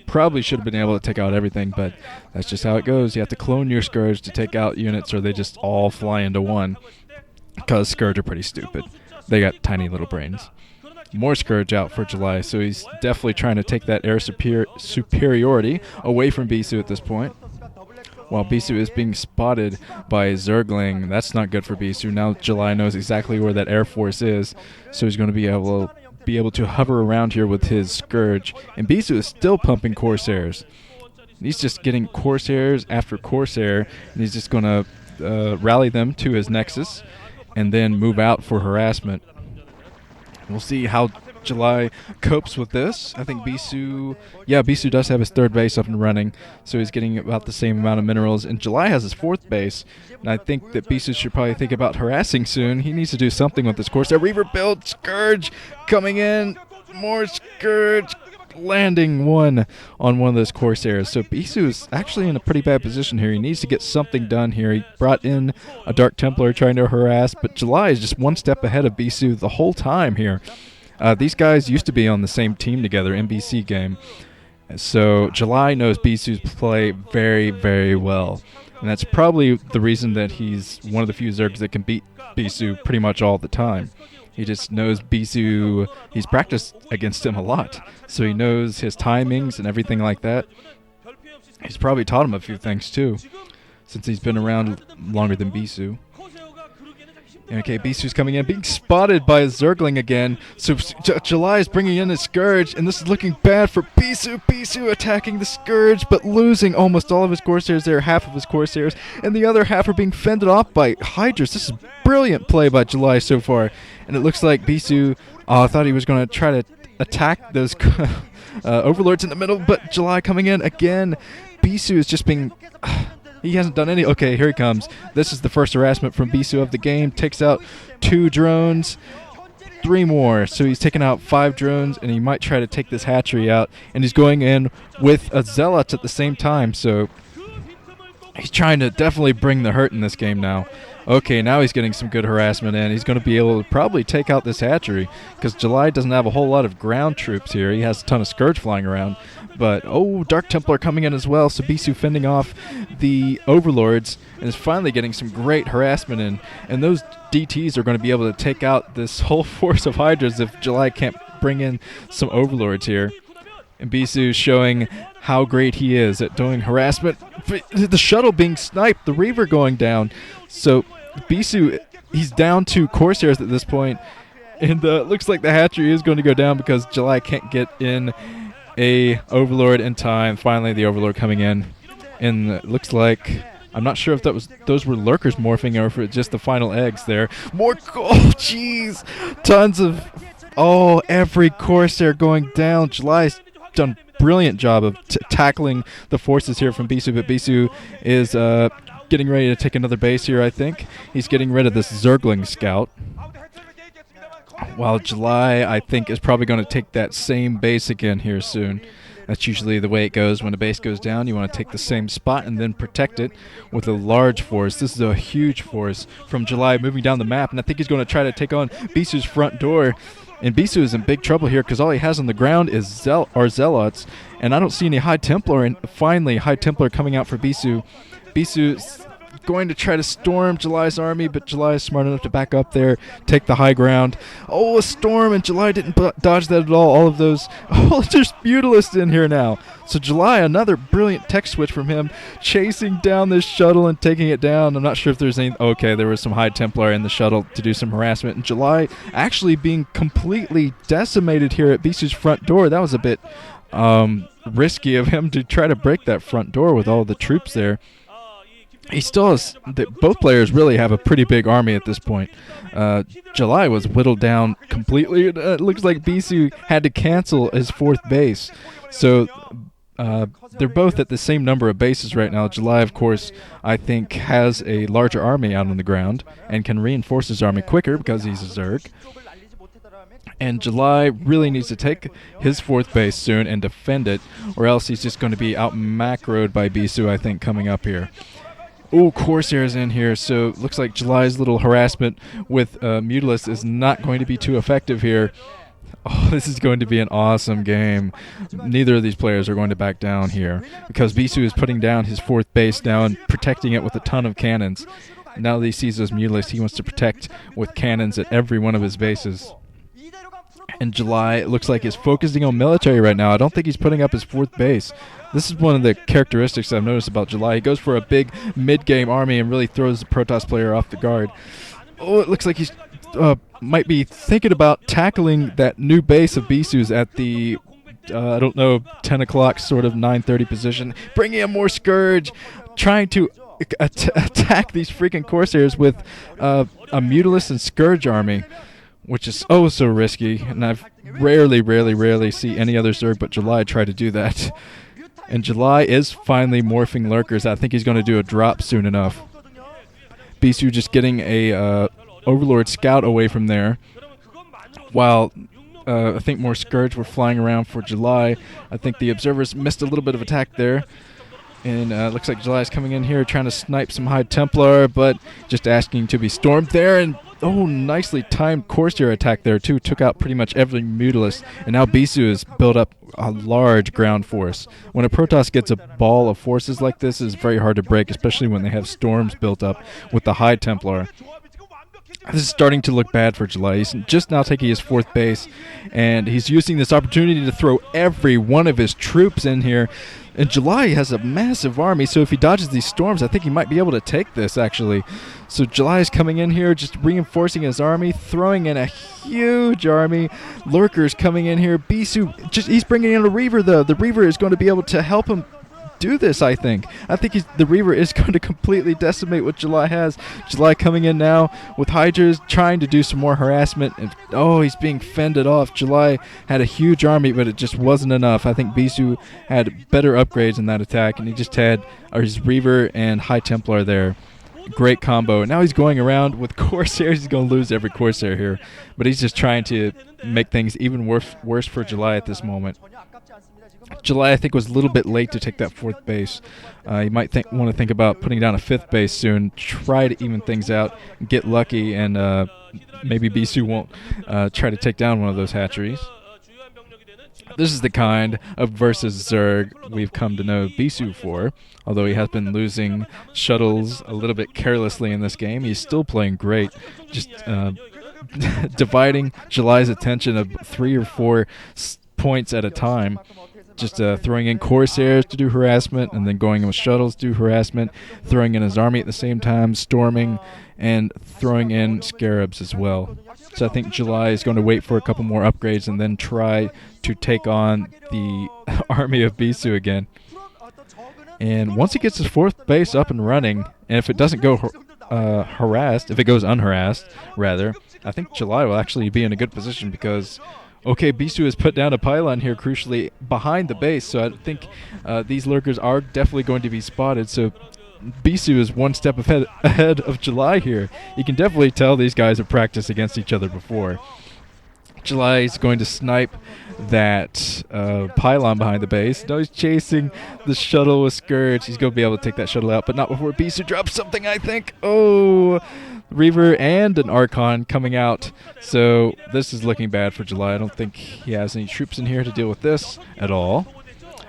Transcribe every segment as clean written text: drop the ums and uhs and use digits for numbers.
probably should have been able to take out everything, but that's just how it goes. You have to clone your Scourge to take out units, or they just all fly into one, because Scourge are pretty stupid. They got tiny little brains. More Scourge out for July, so he's definitely trying to take that air superiority away from Bisu at this point. While Bisu is being spotted by Zergling, that's not good for Bisu. Now July knows exactly where that Air Force is, so he's going to be able to hover around here with his Scourge. And Bisu is still pumping Corsairs. He's just getting Corsairs after Corsair, and he's just going to rally them to his Nexus and then move out for harassment. We'll see how July copes with this. I think Bisu does have his third base up and running, so he's getting about the same amount of minerals. And July has his fourth base, and I think that Bisu should probably think about harassing soon. He needs to do something with this Corsair. Reaver build, Scourge coming in, more Scourge, landing one on one of those Corsairs. So Bisu is actually in a pretty bad position here. He needs to get something done here. He brought in a Dark Templar trying to harass, but July is just one step ahead of Bisu the whole time here. These guys used to be on the same team together, NBC game. So July knows Bisu's play very, very well. And that's probably the reason that he's one of the few Zergs that can beat Bisu pretty much all the time. He just knows Bisu. He's practiced against him a lot, so he knows his timings and everything like that. He's probably taught him a few things too, since he's been around longer than Bisu. Okay, Bisu's coming in, being spotted by a Zergling again. So July is bringing in his Scourge, and this is looking bad for Bisu. Bisu attacking the Scourge, but losing almost all of his Corsairs there, half of his Corsairs, and the other half are being fended off by Hydras. This is brilliant play by July so far. And it looks like Bisu thought he was going to try to attack those Overlords in the middle, but July coming in again. Bisu is just being... He hasn't done any... Okay, here he comes. This is the first harassment from Bisu of the game. Takes out 2 drones. 3 more. So he's taken out 5 drones, and he might try to take this hatchery out. And he's going in with a Zealots at the same time. So he's trying to definitely bring the hurt in this game now. Okay, now he's getting some good harassment in. He's going to be able to probably take out this hatchery, because July doesn't have a whole lot of ground troops here. He has a ton of Scourge flying around. But, Dark Templar coming in as well, so Bisu fending off the Overlords, and is finally getting some great harassment in. And those DTs are going to be able to take out this whole force of Hydras if July can't bring in some Overlords here. And Bisu showing how great he is at doing harassment. The shuttle being sniped, the Reaver going down. So Bisu, he's down to Corsairs at this point, and looks like the hatchery is going to go down because July can't get in a Overlord in time. Finally, the Overlord coming in, and it looks like, I'm not sure if those were lurkers morphing or if it's just the final eggs there. More, jeez, tons of, every Corsair going down. July's done a brilliant job of tackling the forces here from Bisu, but Bisu is getting ready to take another base here, I think. He's getting rid of this Zergling scout. While July, I think, is probably going to take that same base again here soon. That's usually the way it goes. When a base goes down, you want to take the same spot and then protect it with a large force. This is a huge force from July moving down the map, and I think he's going to try to take on Bisu's front door. And Bisu is in big trouble here because all he has on the ground is Zealots, and I don't see any High Templar. And finally, High Templar coming out for Bisu. Bisu's going to try to storm July's army, but July is smart enough to back up there, take the high ground. A storm, and July didn't dodge that at all. All of those... there's Mutalists in here now. So July, another brilliant tech switch from him, chasing down this shuttle and taking it down. I'm not sure if there's any... Okay, there was some High Templar in the shuttle to do some harassment, and July actually being completely decimated here at Bisu's front door. That was a bit risky of him to try to break that front door with all the troops there. He still has... Both players really have a pretty big army at this point. July was whittled down completely. It looks like Bisu had to cancel his 4th base. So they're both at the same number of bases right now. July, of course, I think has a larger army out on the ground and can reinforce his army quicker because he's a Zerg. And July really needs to take his 4th base soon and defend it, or else he's just going to be out macroed by Bisu, I think, coming up here. Corsairs in here, so looks like July's little harassment with Mutalists is not going to be too effective here. Oh, this is going to be an awesome game. Neither of these players are going to back down here because Bisu is putting down his fourth base now and protecting it with a ton of cannons. Now that he sees those mutalisks, he wants to protect with cannons at every one of his bases. And July, it looks like, is focusing on military right now. I don't think he's putting up his fourth base. This is one of the characteristics I've noticed about July. He goes for a big mid-game army and really throws the Protoss player off the guard. Oh, it looks like he's might be thinking about tackling that new base of Bisu's at the, I don't know, 10 o'clock sort of 9:30 position. Bringing in more Scourge, trying to attack these freaking Corsairs with a Mutalist and Scourge army, which is oh so risky. And I've rarely see any other Zerg but July try to do that. And July is finally morphing lurkers. I think he's going to do a drop soon enough. Bisu just getting a Overlord scout away from there, while I think more Scourge were flying around for July. I think the observers missed a little bit of attack there, and looks like July is coming in here trying to snipe some High Templar, but just asking to be stormed there. And oh, nicely timed Corsair attack there too, took out pretty much every Mutalist, and now Bisu has built up a large ground force. When a Protoss gets a ball of forces like this, it's very hard to break, especially when they have storms built up with the High Templar. This is starting to look bad for July. He's just now taking his fourth base, and he's using this opportunity to throw every one of his troops in here. And July has a massive army, so if he dodges these storms, I think he might be able to take this, actually. So July is coming in here, just reinforcing his army, throwing in a huge army. Lurkers coming in here. Bisu, he's bringing in a Reaver, though. The Reaver is going to be able to help him do this, I think. The Reaver is going to completely decimate what July has. July coming in now with Hydras, trying to do some more harassment. And oh, he's being fended off. July had a huge army, but it just wasn't enough. I think Bisu had better upgrades in that attack, and he just had his Reaver and High Templar there. Great combo. Now he's going around with Corsairs. He's going to lose every Corsair here, but he's just trying to make things even worse for July at this moment. July, I think, was a little bit late to take that fourth base. You might want to think about putting down a fifth base soon, try to even things out, get lucky, and maybe Bisu won't try to take down one of those hatcheries. This is the kind of versus Zerg we've come to know Bisu for. Although he has been losing shuttles a little bit carelessly in this game, he's still playing great. Just dividing July's attention of 3 or 4 points at a time. Just throwing in Corsairs to do harassment, and then going in with shuttles to do harassment, throwing in his army at the same time, storming, and throwing in Scarabs as well. So I think July is going to wait for a couple more upgrades and then try to take on the army of Bisu again. And once he gets his fourth base up and running, and if it doesn't go harassed, if it goes unharassed, rather, I think July will actually be in a good position because okay, Bisu has put down a pylon here, crucially, behind the base, so I think these lurkers are definitely going to be spotted, so Bisu is one step ahead of July here. You can definitely tell these guys have practiced against each other before. July is going to snipe that pylon behind the base. Now he's chasing the shuttle with Scourge. He's going to be able to take that shuttle out, but not before Bisu drops something, I think. Oh, Reaver and an Archon coming out. So this is looking bad for July. I don't think he has any troops in here to deal with this at all.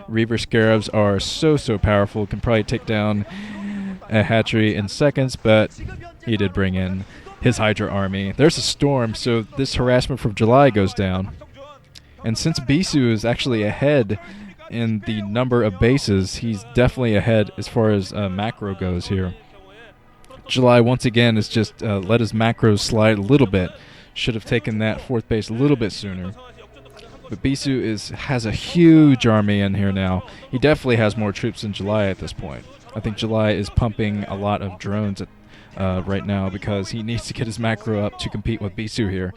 Reaver Scarabs are so powerful. Can probably take down a hatchery in seconds, but he did bring in his Hydra army. There's a storm, so this harassment from July goes down. And since Bisu is actually ahead in the number of bases, he's definitely ahead as far as macro goes here. July, once again, is just let his macros slide a little bit. Should have taken that fourth base a little bit sooner. But Bisu has a huge army in here now. He definitely has more troops than July at this point. I think July is pumping a lot of drones right now because he needs to get his macro up to compete with Bisu here.